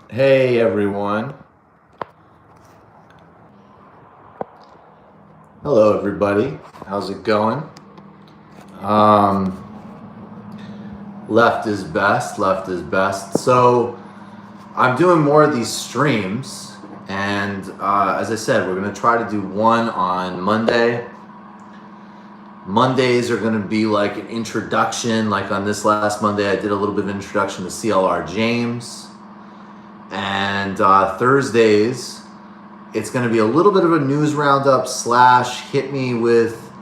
Hey everyone. Hello everybody. How's it going? Um, left is best. Left is best. So I'm doing more of these streams, and as I said, we're gonna try to do one on Monday. Mondays are gonna be like an introduction. Like on this last Monday, I did a little bit of introduction to CLR James, and Thursdays it's going to be a little bit of a news roundup / hit me with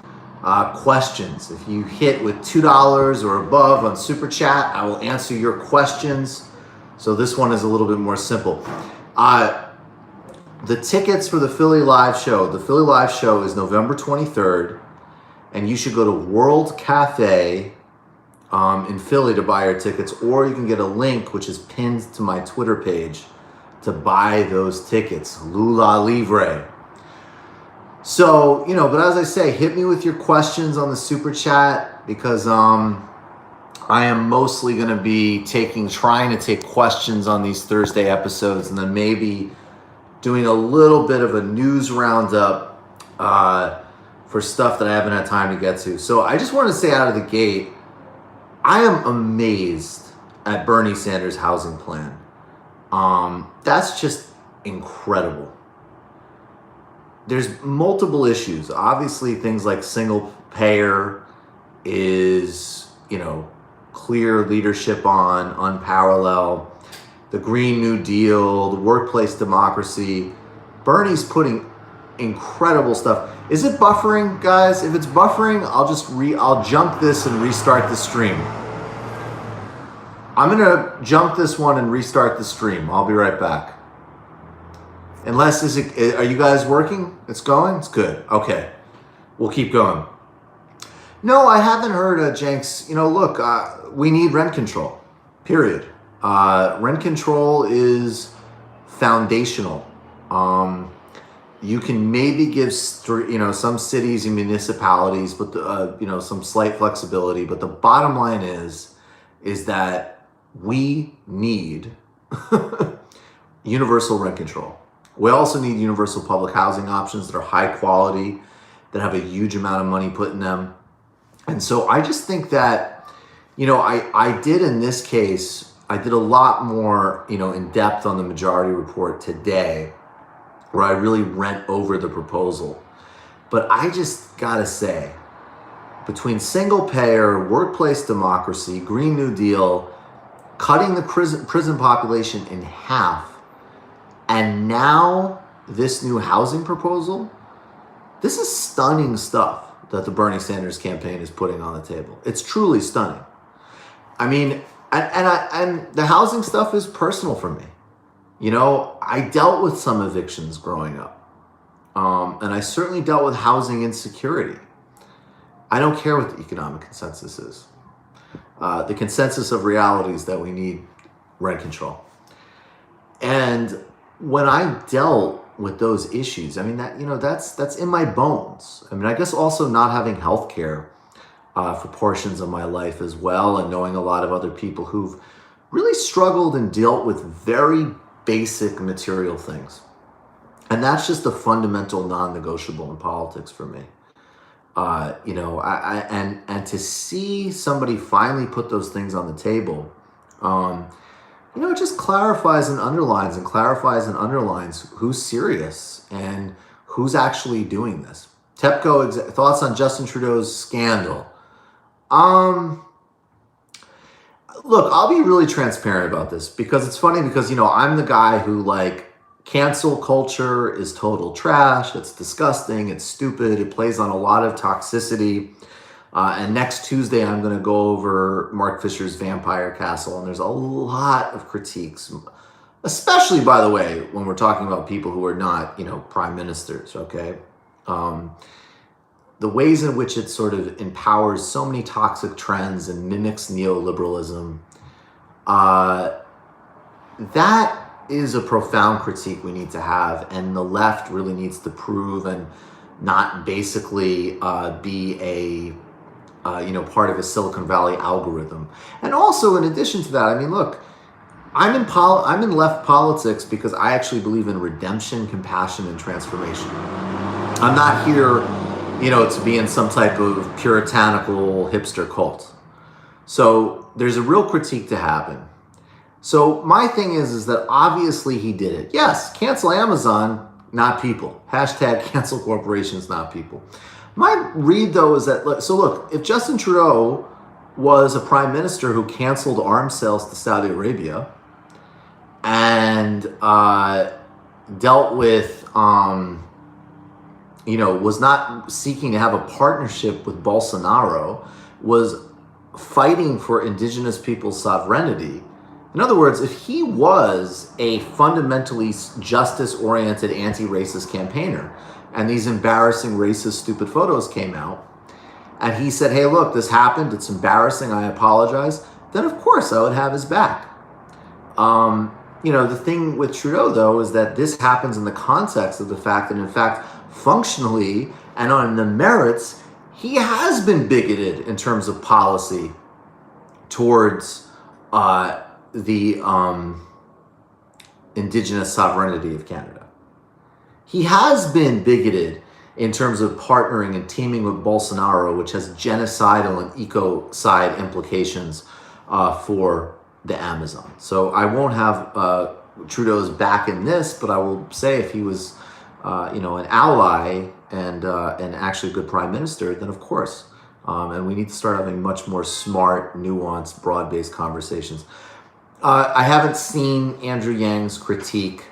questions. If you hit with $2 or above on Super Chat, I will answer your questions. So this one is a little bit more simple. The tickets for the Philly Live show. The Philly Live show is November 23rd, and you should go to World Cafe in Philly to buy your tickets, or you can get a link which is pinned to my Twitter page to buy those tickets. Lula Livre. So, but as I say, hit me with your questions on the Super Chat, because I am mostly going to be trying to take questions on these Thursday episodes, and then maybe doing a little bit of a news roundup for stuff that I haven't had time to get to. So I just want to say out of the gate, I am amazed at Bernie Sanders' housing plan. That's just incredible. There's multiple issues. Obviously, things like single payer is, clear leadership on, unparalleled. The Green New Deal, the workplace democracy. Bernie's putting incredible stuff. Is it buffering, guys? If it's buffering, I'll jump this and restart the stream. I'm going to jump this one and restart the stream. I'll be right back. Are you guys working? It's going? It's good. Okay. We'll keep going. No, I haven't heard, Jenks. Look, we need rent control. Period. Rent control is foundational. You can maybe give, some cities and municipalities, but some slight flexibility. But the bottom line is that we need universal rent control. We also need universal public housing options that are high quality, that have a huge amount of money put in them. And so I just think that, I did in this case, I did a lot more, in depth on the majority report today, where I really went over the proposal. But I just gotta say, between single payer, workplace democracy, Green New Deal, cutting the prison population in half, and now this new housing proposal, this is stunning stuff that the Bernie Sanders campaign is putting on the table. It's truly stunning. I mean, and the housing stuff is personal for me. I dealt with some evictions growing up, and I certainly dealt with housing insecurity. I don't care what the economic consensus is. The consensus of reality is that we need rent control. And when I dealt with those issues, I mean, that's in my bones. I mean, I guess also not having health care for portions of my life as well, and knowing a lot of other people who've really struggled and dealt with very basic material things. And that's just a fundamental non-negotiable in politics for me. And to see somebody finally put those things on the table, it just clarifies and underlines who's serious and who's actually doing this. TEPCO, thoughts on Justin Trudeau's scandal. Look, I'll be really transparent about this, because it's funny, because, I'm the guy who, cancel culture is total trash. It's disgusting. It's stupid. It plays on a lot of toxicity. And next Tuesday, I'm going to go over Mark Fisher's Vampire Castle. And there's a lot of critiques, especially, by the way, when we're talking about people who are not, prime ministers, okay? The ways in which it sort of empowers so many toxic trends and mimics neoliberalism, that is a profound critique we need to have, and the left really needs to prove and not basically be a part of a Silicon Valley algorithm. And also, in addition to that, I mean, look, I'm in left politics because I actually believe in redemption, compassion, and transformation. I'm not here, to be in some type of puritanical hipster cult. So there's a real critique to happen. So my thing is that obviously he did it. Yes, cancel Amazon, not people. Hashtag cancel corporations, not people. My read though is that, look, if Justin Trudeau was a prime minister who canceled arms sales to Saudi Arabia and dealt with, was not seeking to have a partnership with Bolsonaro, was fighting for indigenous people's sovereignty. In other words, if he was a fundamentally justice-oriented anti-racist campaigner and these embarrassing racist stupid photos came out and he said, hey, look, this happened, it's embarrassing, I apologize, then of course I would have his back. The thing with Trudeau, though, is that this happens in the context of the fact that, in fact, functionally and on the merits, he has been bigoted in terms of policy towards the indigenous sovereignty of Canada. He has been bigoted in terms of partnering and teaming with Bolsonaro, which has genocidal and ecocide implications for the Amazon. So I won't have Trudeau's back in this, but I will say if he was, an ally and actually a good prime minister, then of course. And we need to start having much more smart, nuanced, broad-based conversations. I haven't seen Andrew Yang's critique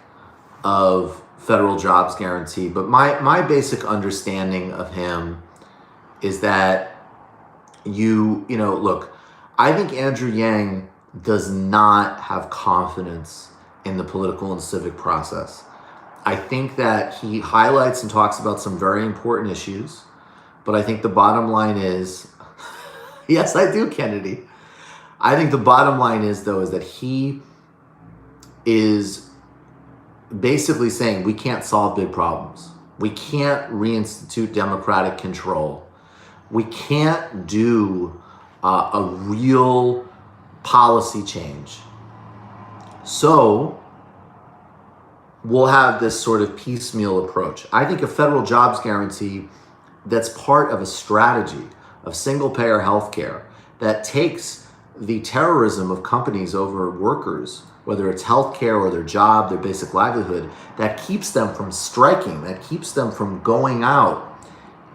of federal jobs guarantee, but my basic understanding of him is that look, I think Andrew Yang does not have confidence in the political and civic process. I think that he highlights and talks about some very important issues, but I think the bottom line is, yes, I do, Kennedy. I think the bottom line is, though, is that he is basically saying we can't solve big problems. We can't reinstitute democratic control. We can't do a real policy change. So we'll have this sort of piecemeal approach. I think a federal jobs guarantee that's part of a strategy of single-payer healthcare that takes the terrorism of companies over workers, whether it's healthcare or their job, their basic livelihood, that keeps them from striking, that keeps them from going out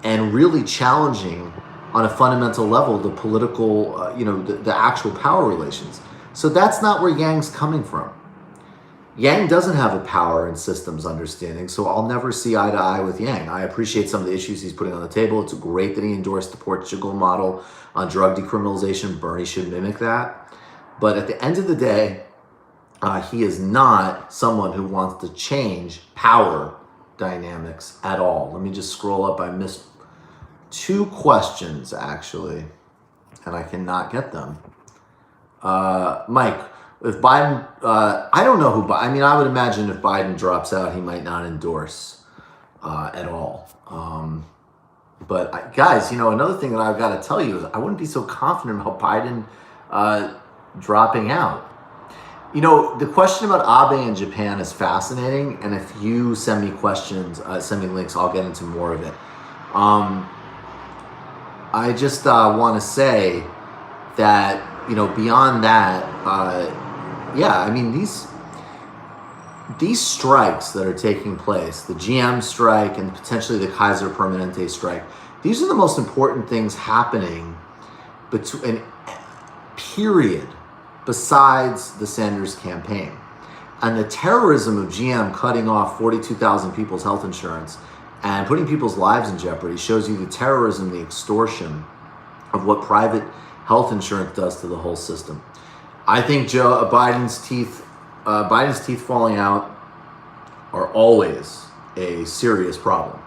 and really challenging on a fundamental level the political, the actual power relations. So that's not where Yang's coming from. Yang doesn't have a power and systems understanding, so I'll never see eye to eye with Yang. I appreciate some of the issues he's putting on the table. It's great that he endorsed the Portugal model on drug decriminalization. Bernie should mimic that. But at the end of the day, he is not someone who wants to change power dynamics at all. Let me just scroll up. I missed 2 questions, actually, and I cannot get them. Mike, if Biden, I don't know who, I would imagine if Biden drops out, he might not endorse at all. But guys, another thing that I've got to tell you is I wouldn't be so confident about Biden dropping out. The question about Abe in Japan is fascinating, and if you send me questions, send me links, I'll get into more of it. I just want to say that, beyond that, these strikes that are taking place, the GM strike and potentially the Kaiser Permanente strike, these are the most important things happening period, besides the Sanders campaign. And the terrorism of GM cutting off 42,000 people's health insurance and putting people's lives in jeopardy shows you the terrorism, the extortion of what private health insurance does to the whole system. I think Biden's teeth falling out are always a serious problem.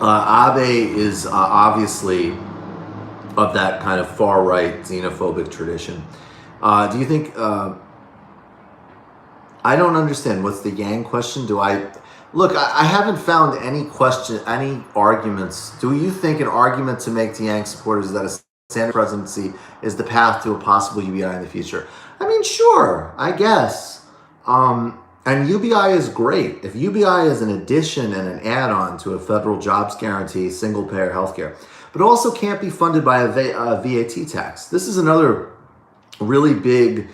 Abe is obviously of that kind of far-right xenophobic tradition. Do you think, I don't understand, what's the Yang question? Look, I haven't found any arguments. Do you think an argument to make to Yang supporters is that Sanders presidency is the path to a possible UBI in the future. I mean, sure, I guess. And UBI is great. If UBI is an addition and an add-on to a federal jobs guarantee, single-payer healthcare, but it also can't be funded by a VAT tax. This is another really big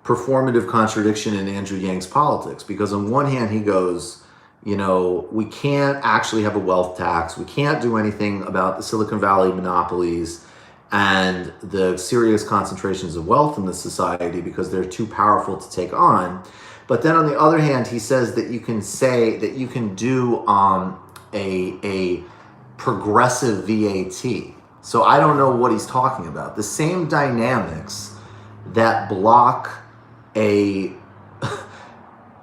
performative contradiction in Andrew Yang's politics, because on one hand he goes, you know, we can't actually have a wealth tax. We can't do anything about the Silicon Valley monopolies and the serious concentrations of wealth in the society because they're too powerful to take on. But then on the other hand, he says that you can say that you can do a progressive VAT. So I don't know what he's talking about. The same dynamics that block a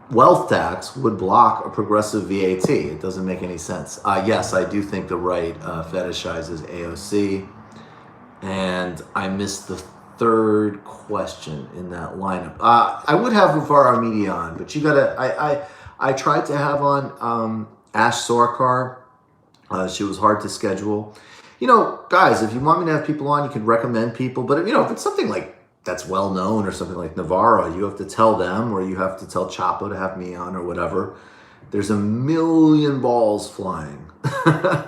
wealth tax would block a progressive VAT. It doesn't make any sense. Yes, I do think the right fetishizes AOC. And I missed the third question in that lineup. I would have Rivara Media on, but you gotta, I tried to have on Ash Sarkar. She was hard to schedule. You know, guys, if you want me to have people on, you can recommend people. But, you know, if it's something like that's well known or something like Navarro, you have to tell them, or you have to tell Chapo to have me on or whatever. There's a million balls flying,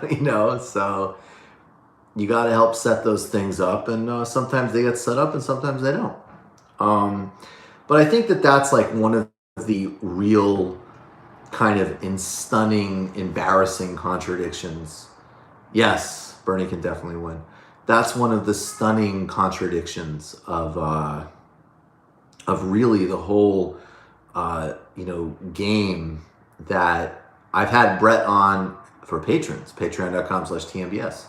you know, so you got to help set those things up. And sometimes they get set up and sometimes they don't. But I think that that's like one of the real kind of stunning, embarrassing contradictions. Yes, Bernie can definitely win. That's one of the stunning contradictions of really the whole, game that I've had Brett on for patrons, patreon.com/TMBS.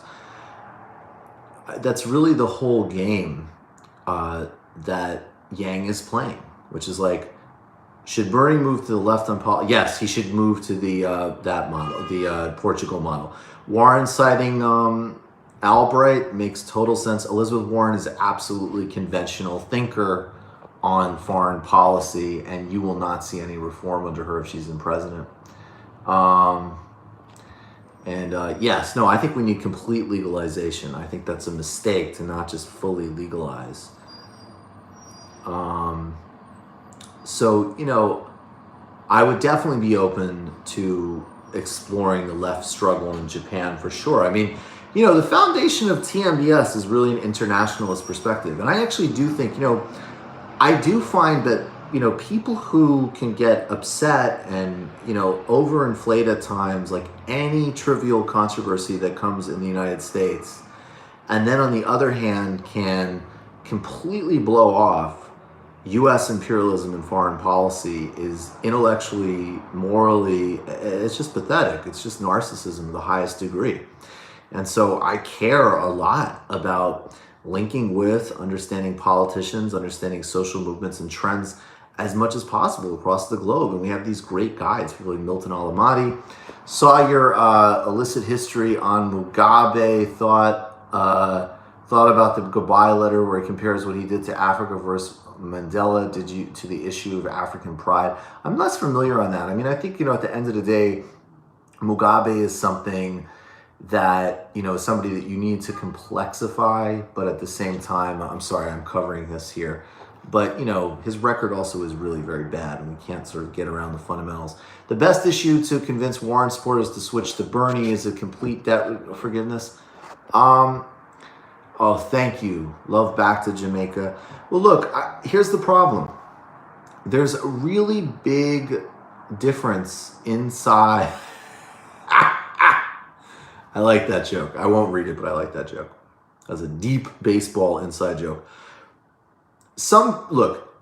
That's really the whole game that Yang is playing, which is like, should Bernie move to the left on politics? Yes, he should move to the that model, the Portugal model. Warren citing Albright makes total sense. Elizabeth Warren is an absolutely conventional thinker on foreign policy, and you will not see any reform under her if she's in president. Yes, no, I think we need complete legalization. I think that's a mistake to not just fully legalize. So, you know, I would definitely be open to exploring the left struggle in Japan for sure. I mean, you know, the foundation of TMBS is really an internationalist perspective. And I actually do think, you know, I do find that, you know, people who can get upset and, you know, overinflate at times, like any trivial controversy that comes in the United States, and then on the other hand can completely blow off U.S. imperialism and foreign policy, is intellectually, morally, it's just pathetic. It's just narcissism of the highest degree. And so I care a lot about linking with, understanding politicians, understanding social movements and trends as much as possible across the globe. And we have these great guides, people like Milton Alamati. Saw your illicit history on Mugabe, thought about the goodbye letter where he compares what he did to Africa versus Mandela to the issue of African pride. I'm less familiar on that. I mean, I think, you know, at the end of the day, Mugabe is something that, you know, somebody that you need to complexify, but at the same time, I'm sorry, I'm covering this here, but, you know, his record also is really very bad, and we can't sort of get around the fundamentals. The best issue to convince Warren supporters to switch to Bernie is a complete debt forgiveness. Oh, thank you. Love back to Jamaica. Well, look, here's the problem. There's a really big difference inside. I like that joke. I won't read it, but I like that joke. That's a deep baseball inside joke. Look,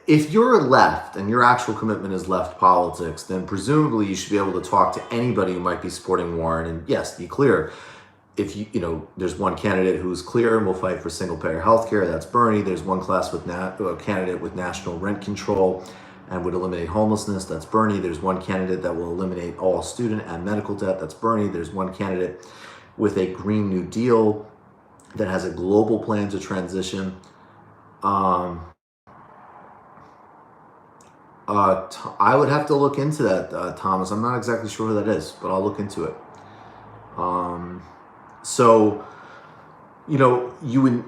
if you're left and your actual commitment is left politics, then presumably you should be able to talk to anybody who might be supporting Warren. And yes, be clear. If you know, there's one candidate who's clear and will fight for single-payer healthcare. That's Bernie. There's one candidate with national rent control and would eliminate homelessness. That's Bernie. There's one candidate that will eliminate all student and medical debt. That's Bernie. There's one candidate with a Green New Deal that has a global plan to transition. I would have to look into that, Thomas. I'm not exactly sure who that is, but I'll look into it. So, you would,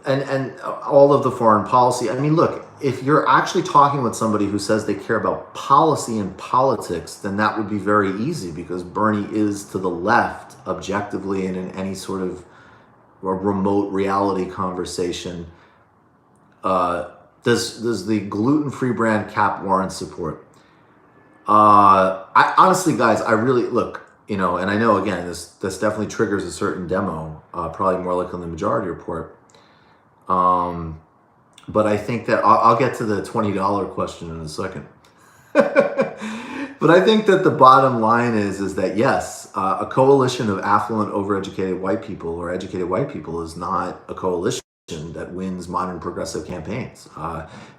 and all of the foreign policy. I mean, look, if you're actually talking with somebody who says they care about policy and politics, then that would be very easy because Bernie is to the left objectively and in any sort of remote reality conversation. Does the gluten-free brand cap Warren support? I honestly, guys, I really look, and I know again this definitely triggers a certain demo, probably more like on the Majority Report. But I think that I'll get to the $20 question in a second. But I think that the bottom line is that yes, a coalition of affluent, overeducated white people or educated white people is not a coalition that wins modern progressive campaigns.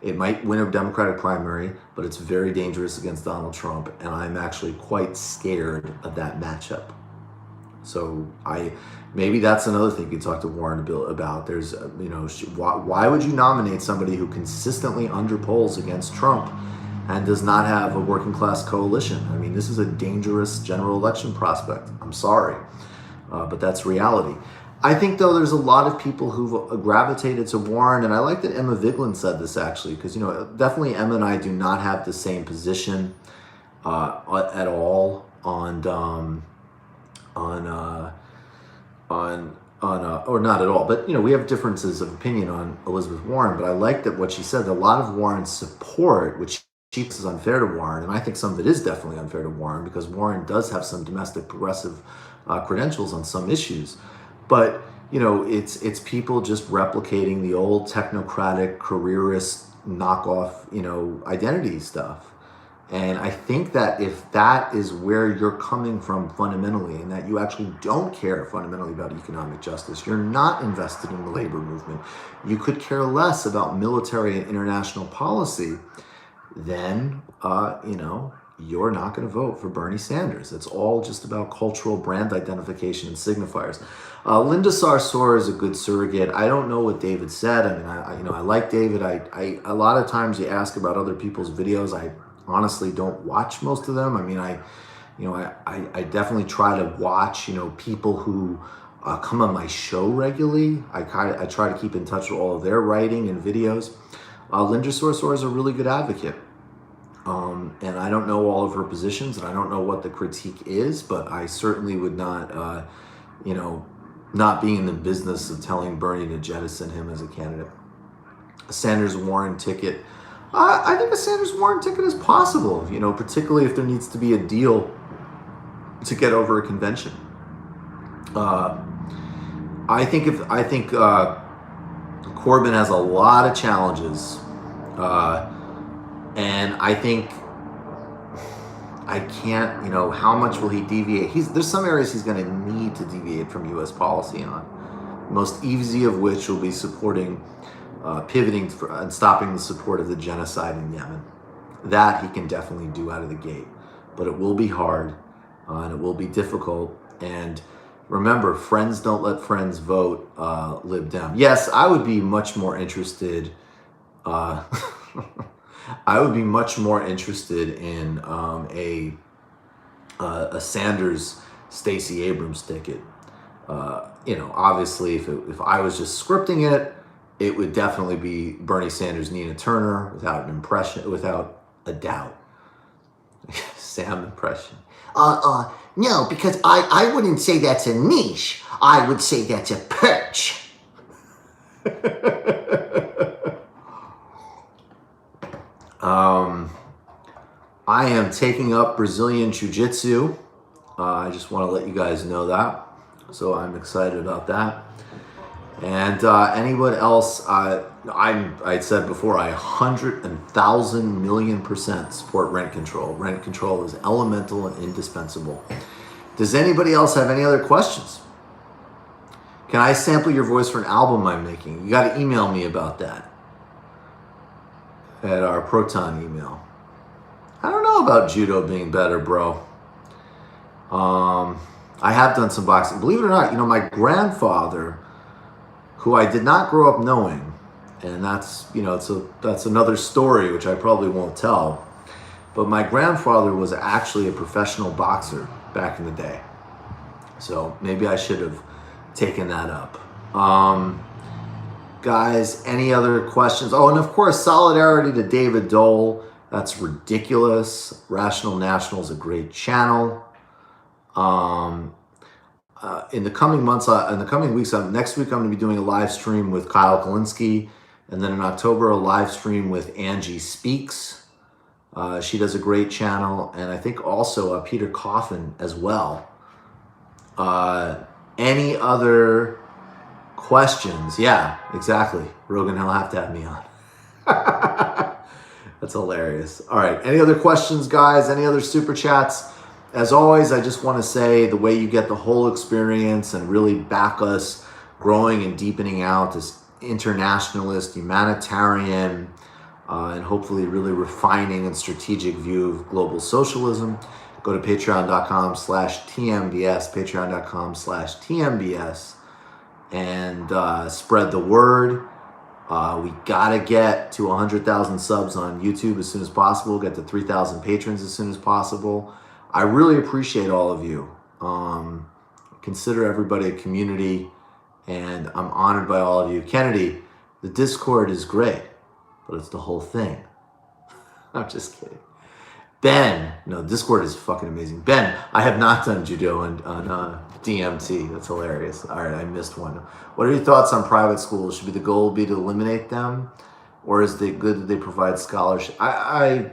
It might win a Democratic primary, but it's very dangerous against Donald Trump, and I'm actually quite scared of that matchup. So maybe that's another thing you talk to Warren about. There's, why would you nominate somebody who consistently underpolls against Trump and does not have a working class coalition? I mean, this is a dangerous general election prospect. I'm sorry, but that's reality. I think, though, there's a lot of people who've gravitated to Warren, and I like that Emma Vigeland said this actually, because definitely Emma and I do not have the same position at all or not at all, but we have differences of opinion on Elizabeth Warren. But I like that what she said. A lot of Warren's support, which she thinks is unfair to Warren, and I think some of it is definitely unfair to Warren because Warren does have some domestic progressive credentials on some issues. But it's people just replicating the old technocratic careerist knockoff identity stuff. And I think that if that is where you're coming from fundamentally, and that you actually don't care fundamentally about economic justice, you're not invested in the labor movement, you could care less about military and international policy, then you're not going to vote for Bernie Sanders. It's all just about cultural brand identification and signifiers. Linda Sarsour is a good surrogate. I don't know what David said. I mean, I like David. I a lot of times you ask about other people's videos. I honestly don't watch most of them. I mean, I definitely try to watch, people who come on my show regularly. I try to keep in touch with all of their writing and videos. Linda Sarsour is a really good advocate. And I don't know all of her positions, and I don't know what the critique is, but I certainly would not, not be in the business of telling Bernie to jettison him as a candidate. A Sanders-Warren ticket. I think a Sanders-Warren ticket is possible, particularly if there needs to be a deal to get over a convention. I think Corbyn has a lot of challenges, and I think I can't, how much will he deviate? There's some areas he's going to need to deviate from U.S. policy on, most easy of which will be supporting, pivoting and stopping the support of the genocide in Yemen. That he can definitely do out of the gate, but it will be hard, and it will be difficult. And remember, friends don't let friends vote. Lib Dem. Yes, I would be much more interested. I would be much more interested in a Sanders Stacey Abrams ticket. Obviously, if I was just scripting it, it would definitely be Bernie Sanders, Nina Turner, without a doubt. Sam impression. No, because I wouldn't say that's a niche. I would say that's a perch. I am taking up Brazilian Jiu-Jitsu. I just want to let you guys know that. So I'm excited about that. And anyone else, I said before, I 100,000,000,000% support rent control. Rent control is elemental and indispensable. Does anybody else have any other questions? Can I sample your voice for an album I'm making? You got to email me about that at our Proton email. I don't know about judo being better, bro. I have done some boxing. Believe it or not, my grandfather, who I did not grow up knowing, and that's, that's another story which I probably won't tell, but my grandfather was actually a professional boxer back in the day. So maybe I should have taken that up. Guys, any other questions? Oh, and of course, solidarity to David Dole. That's ridiculous. Rational National is a great channel. In the coming months, in the coming weeks, next week I'm going to be doing a live stream with Kyle Kalinske, and then in October a live stream with Angie Speaks. She does a great channel, and I think also Peter Coffin as well. Any other questions? Yeah, exactly. Rogan, he'll have to have me on. That's hilarious. All right. Any other questions, guys? Any other super chats? As always, I just want to say the way you get the whole experience and really back us growing and deepening out this internationalist, humanitarian, and hopefully really refining and strategic view of global socialism. Go to patreon.com/TMBS, patreon.com/TMBS, and spread the word. We gotta get to 100,000 subs on YouTube as soon as possible, get to 3,000 patrons as soon as possible. I really appreciate all of you. Consider everybody a community, and I'm honored by all of you. Kennedy, the Discord is great, but it's the whole thing. I'm just kidding. Ben, no, Discord is fucking amazing. Ben, I have not done judo on DMT. That's hilarious. All right, I missed one. What are your thoughts on private schools? Should the goal be to eliminate them, or is it good that they provide scholarship? I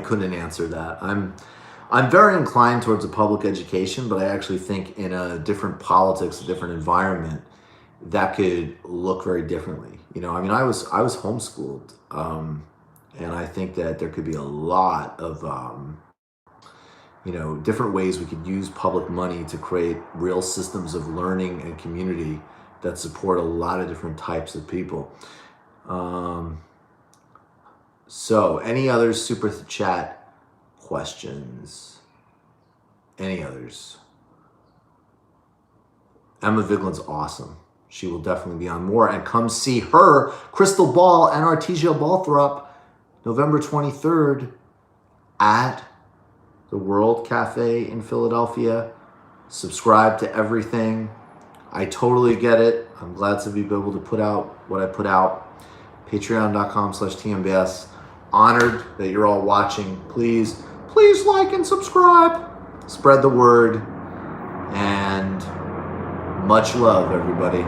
couldn't answer that. I'm very inclined towards a public education, but I actually think in a different politics, a different environment, that could look very differently. You know, I mean, I was homeschooled, and I think that there could be a lot of, different ways we could use public money to create real systems of learning and community that support a lot of different types of people. So, any other super chat questions? Any others? Emma Viglin's awesome. She will definitely be on more. And come see her, Crystal Ball and Artesia Balthrop, November 23rd at the World Cafe in Philadelphia. Subscribe to everything. I totally get it. I'm glad to be able to put out what I put out. Patreon.com/TMBS. Honored that you're all watching. Please like and subscribe. Spread the word. And much love, everybody.